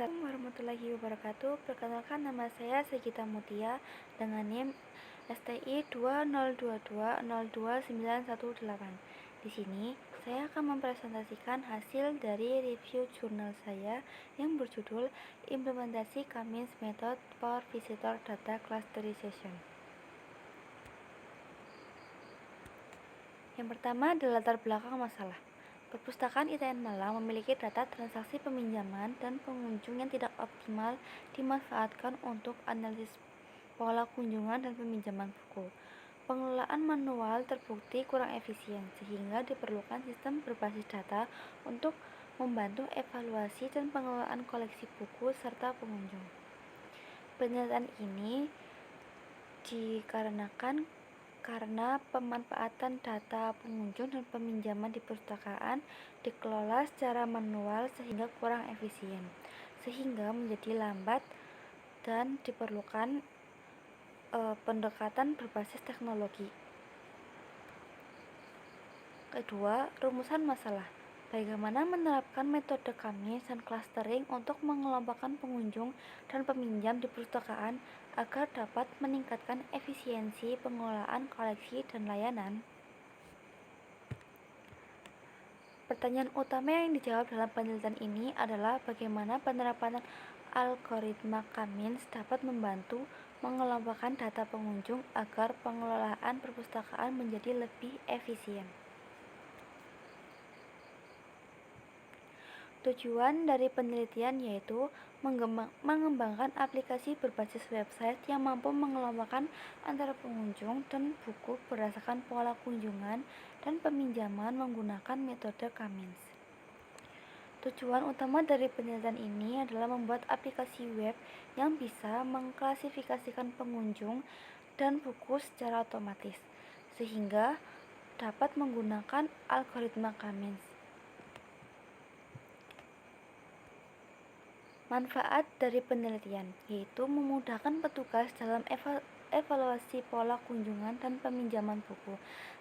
Assalamualaikum warahmatullahi wabarakatuh. Perkenalkan, nama saya Sagita Mutia dengan NIM STI 2022029118. Di sini saya akan mempresentasikan hasil dari review jurnal saya yang berjudul Implementasi Cummins Method for Visitor Data Clusterization. Yang pertama adalah latar belakang masalah. Perpustakaan ITN Malang memiliki data transaksi peminjaman dan pengunjung yang tidak optimal dimanfaatkan untuk analisis pola kunjungan dan peminjaman buku. Pengelolaan manual terbukti kurang efisien, sehingga diperlukan sistem berbasis data untuk membantu evaluasi dan pengelolaan koleksi buku serta pengunjung. Penelitian ini dikarenakan karena pemanfaatan data pengunjung dan peminjaman di perpustakaan dikelola secara manual sehingga kurang efisien, sehingga menjadi lambat dan diperlukan pendekatan berbasis teknologi. Kedua, rumusan masalah. Bagaimana menerapkan metode Cummins dan clustering untuk mengelompokkan pengunjung dan peminjam di perpustakaan agar dapat meningkatkan efisiensi pengelolaan koleksi dan layanan. Pertanyaan utama yang dijawab dalam penelitian ini adalah bagaimana penerapan algoritma Cummins dapat membantu mengelompokkan data pengunjung agar pengelolaan perpustakaan menjadi lebih efisien. Tujuan dari penelitian yaitu mengembangkan aplikasi berbasis website yang mampu mengelompokkan antara pengunjung dan buku berdasarkan pola kunjungan dan peminjaman menggunakan metode Cummins. Tujuan utama dari penelitian ini adalah membuat aplikasi web yang bisa mengklasifikasikan pengunjung dan buku secara otomatis, sehingga dapat menggunakan algoritma Cummins. Manfaat dari penelitian yaitu memudahkan petugas dalam evaluasi pola kunjungan dan peminjaman buku,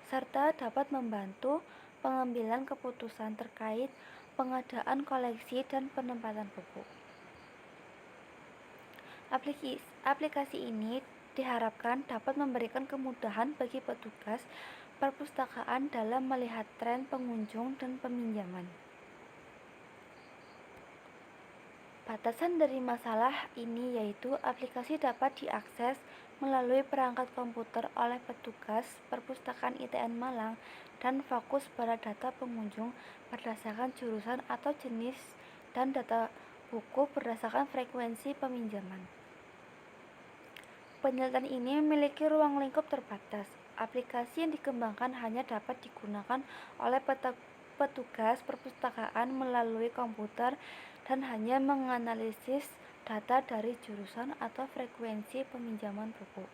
serta dapat membantu pengambilan keputusan terkait pengadaan koleksi dan penempatan buku. Aplikasi ini diharapkan dapat memberikan kemudahan bagi petugas perpustakaan dalam melihat tren pengunjung dan peminjaman. Batasan dari masalah ini yaitu aplikasi dapat diakses melalui perangkat komputer oleh petugas perpustakaan ITN Malang dan fokus pada data pengunjung berdasarkan jurusan atau jenis dan data buku berdasarkan frekuensi peminjaman. Penelitian ini memiliki ruang lingkup terbatas. Aplikasi yang dikembangkan hanya dapat digunakan oleh petugas perpustakaan melalui komputer dan hanya menganalisis data dari jurusan atau frekuensi peminjaman buku.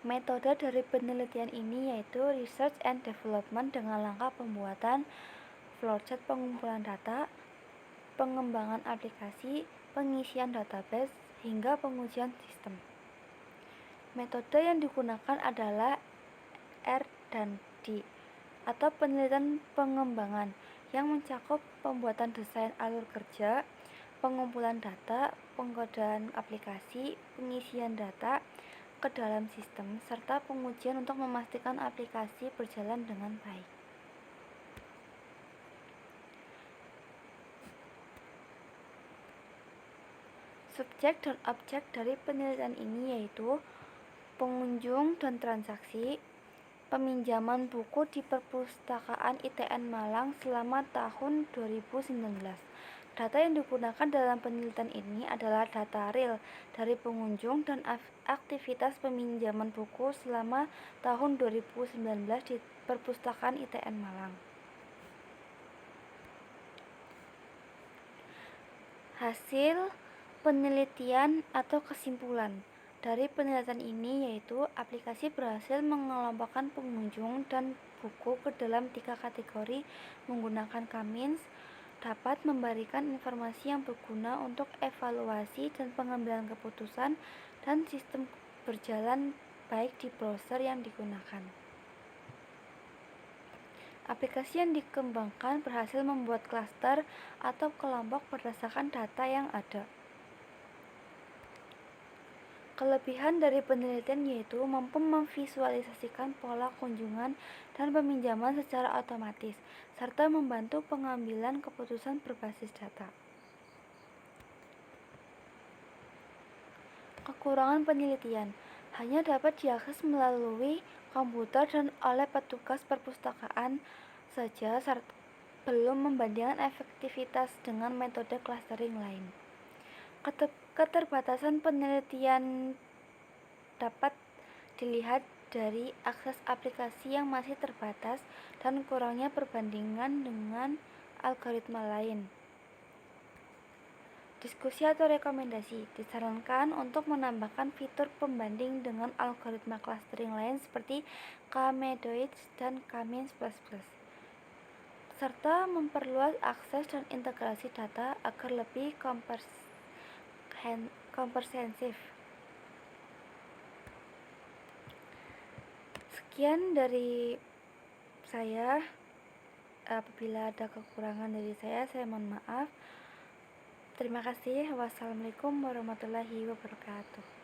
Metode dari penelitian ini yaitu research and development dengan langkah pembuatan flowchart pengumpulan data, pengembangan aplikasi, pengisian database, hingga pengujian sistem. Metode yang digunakan adalah R&D atau penelitian pengembangan yang mencakup pembuatan desain alur kerja, pengumpulan data, pengkodaan aplikasi, pengisian data ke dalam sistem, serta pengujian untuk memastikan aplikasi berjalan dengan baik. Subjek dan objek dari penelitian ini yaitu pengunjung dan transaksi, peminjaman buku di perpustakaan ITN Malang selama tahun 2019. Data yang digunakan dalam penelitian ini adalah data real dari pengunjung dan aktivitas peminjaman buku selama tahun 2019 di perpustakaan ITN Malang. Hasil penelitian atau kesimpulan dari penelitian ini yaitu aplikasi berhasil mengelompokkan pengunjung dan buku ke dalam 3 kategori menggunakan Cummins, dapat memberikan informasi yang berguna untuk evaluasi dan pengambilan keputusan, dan sistem berjalan baik di browser yang digunakan. Aplikasi yang dikembangkan berhasil membuat klaster atau kelompok berdasarkan data yang ada. Kelebihan dari penelitian yaitu mampu memvisualisasikan pola kunjungan dan peminjaman secara otomatis, serta membantu pengambilan keputusan berbasis data. Kekurangan penelitian hanya dapat diakses melalui komputer dan oleh petugas perpustakaan saja, belum membandingkan efektivitas dengan metode clustering lain. Keterbatasan penelitian dapat dilihat dari akses aplikasi yang masih terbatas dan kurangnya perbandingan dengan algoritma lain. Diskusi atau rekomendasi disarankan untuk menambahkan fitur pembanding dengan algoritma clustering lain seperti K-Medoids dan K-means++, serta memperluas akses dan integrasi data agar lebih komprehensif. Sekian dari saya. Apabila ada kekurangan dari saya mohon maaf. Terima kasih. Wassalamualaikum warahmatullahi wabarakatuh.